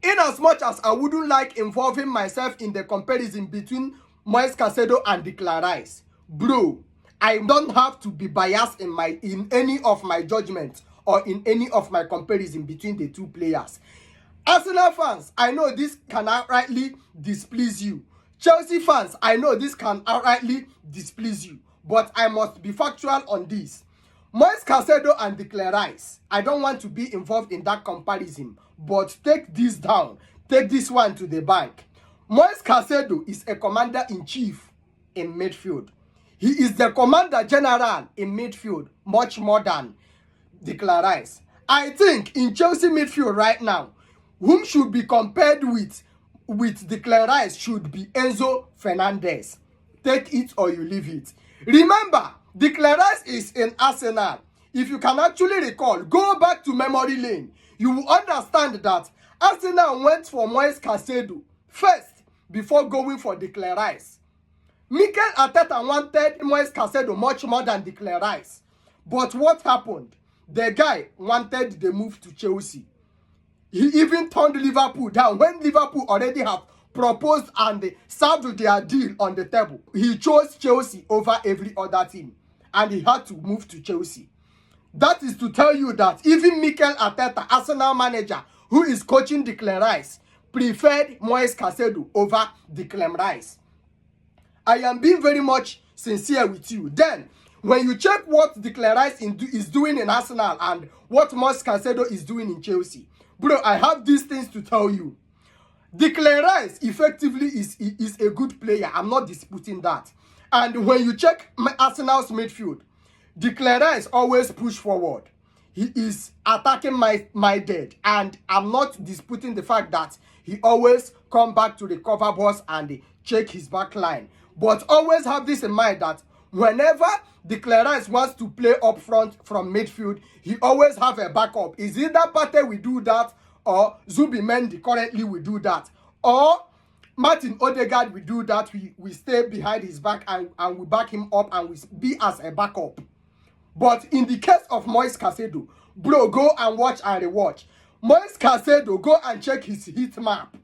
In as much as I wouldn't like involving myself in the comparison between Moises Caicedo and Declan Rice, bro, I don't have to be biased in any of my judgments or in any of my comparison between the two players. Arsenal fans, I know this can outrightly displease you. Chelsea fans, I know this can outrightly displease you. But I must be factual on this. Moises Caicedo and Declan Rice, I don't want to be involved in that comparison. But take this down. Take this one to the bank. Moises Caicedo is a commander-in-chief in midfield. He is the commander-general in midfield, much more than Declan Rice. I think in Chelsea midfield right now, whom should be compared with Declan Rice should be Enzo Fernandez. Take it or you leave it. Remember, Declan Rice is in Arsenal. If you can actually recall, go back to memory lane. You will understand that Arsenal went for Moises Caicedo first before going for Declan Rice. Mikel Arteta wanted Moises Caicedo much more than Declan Rice. But what happened? The guy wanted the move to Chelsea. He even turned Liverpool down when Liverpool already have proposed and served their deal on the table. He chose Chelsea over every other team and he had to move to Chelsea. That is to tell you that even Mikel Arteta, Arsenal manager, who is coaching Declan Rice, preferred Moises Caicedo over Declan Rice. I am being very much sincere with you. Then, when you check what Declan Rice is doing in Arsenal and what Moises Caicedo is doing in Chelsea, bro, I have these things to tell you. Declan Rice effectively is a good player. I'm not disputing that. And when you check Arsenal's midfield, Declan Rice always push forward. He is attacking my dead. And I'm not disputing the fact that he always come back to the cover balls and check his back line. But always have this in mind that whenever Declan Rice wants to play up front from midfield, he always have a backup. Is it that Partey will do that, or Zubimendi currently will do that, or Martin Odegaard will do that? We stay behind his back and we back him up and we be as a backup. But in the case of Moises Caicedo, bro, go and watch and rewatch. Moises Caicedo, go and check his heat map.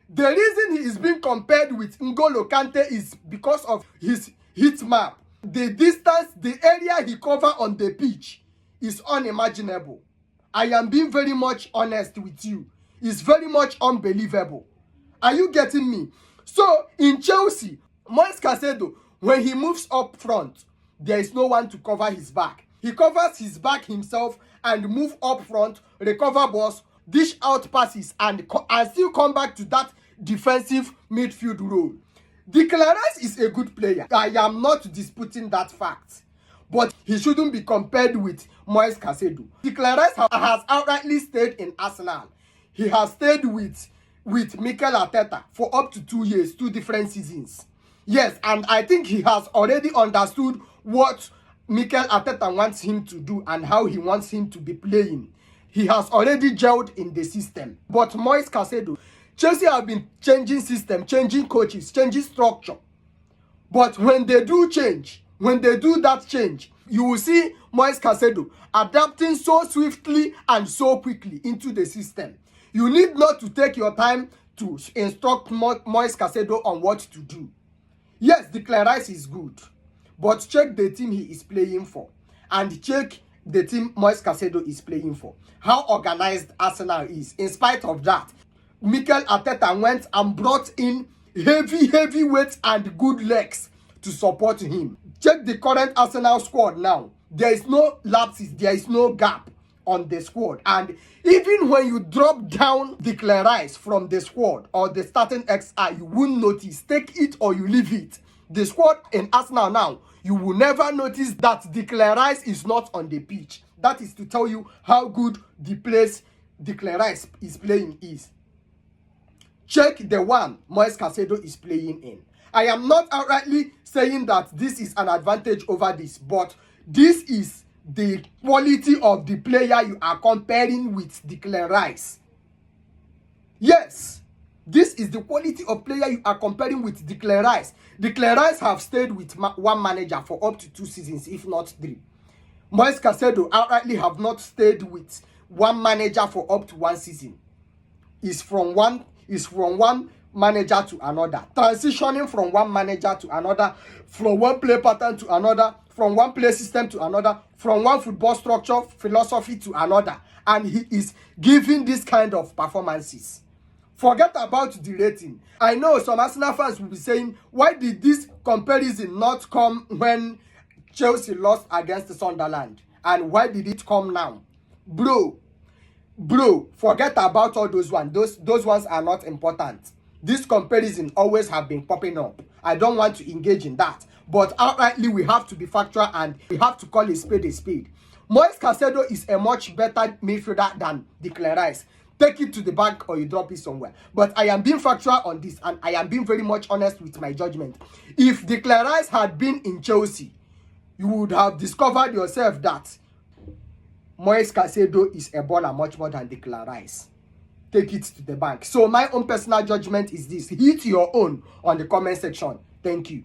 The reason he is being compared with N'Golo Kante is because of his heat map. The distance, the area he cover on the pitch is unimaginable. I am being very much honest with you. It's very much unbelievable. Are you getting me? So, in Chelsea, Moises Caicedo, when he moves up front, there is no one to cover his back. He covers his back himself and move up front, recover balls, dish out passes, and still come back to that defensive midfield role. Declan Rice is a good player. I am not disputing that fact. But he shouldn't be compared with Moises Caicedo. Declan Rice has outrightly stayed in Arsenal. He has stayed with Mikel Arteta for up to 2 years, 2 different seasons. Yes, and I think he has already understood what Mikel Arteta wants him to do and how he wants him to be playing. He has already gelled in the system. But Moises Caicedo, Chelsea have been changing system, changing coaches, changing structure. But when they do change, when they do that change, you will see Moises Caicedo adapting so swiftly and so quickly into the system. You need not to take your time to instruct Moises Caicedo on what to do. Yes, Declan Rice is good, but check the team he is playing for and check the team Moises Caicedo is playing for. How organized Arsenal is. In spite of that, Mikel Arteta went and brought in heavy weights and good legs to support him. Check the current Arsenal squad now. There is no lapses, there is no gap on the squad. And even when you drop down Declan Rice from the squad or the starting XI, you won't notice. Take it or you leave it. The squad in Arsenal now, you will never notice that Declan Rice is not on the pitch. That is to tell you how good the place Declan Rice is playing is. Check the one Moises Caicedo is playing in. I am not outrightly saying that this is an advantage over this, but this is the quality of the player you are comparing with Declan Rice. Yes, this is the quality of player you are comparing with Declan Rice. Declan Rice have stayed with one manager for up to 2 seasons, if not 3. Moises Caicedo outrightly have not stayed with one manager for up to 1 season. is from one manager to another, transitioning from one manager to another, from one play pattern to another, from one play system to another, from one football structure philosophy to another, and he is giving this kind of performances. Forget about the rating. I know some Arsenal fans will be saying, why did this comparison not come when Chelsea lost against Sunderland, and why did it come now? Bro, forget about all those ones. Those ones are not important. This comparison always have been popping up. I don't want to engage in that. But outrightly, we have to be factual and we have to call a spade a spade. Moises Caicedo is a much better midfielder than Declan Rice. Take it to the bank or you drop it somewhere. But I am being factual on this, and I am being very much honest with my judgment. If Declan Rice had been in Chelsea, you would have discovered yourself that Moises Caicedo is a baller much more than Declan Rice. Take it to the bank. So my own personal judgment is this. Hit your own on the comment section. Thank you.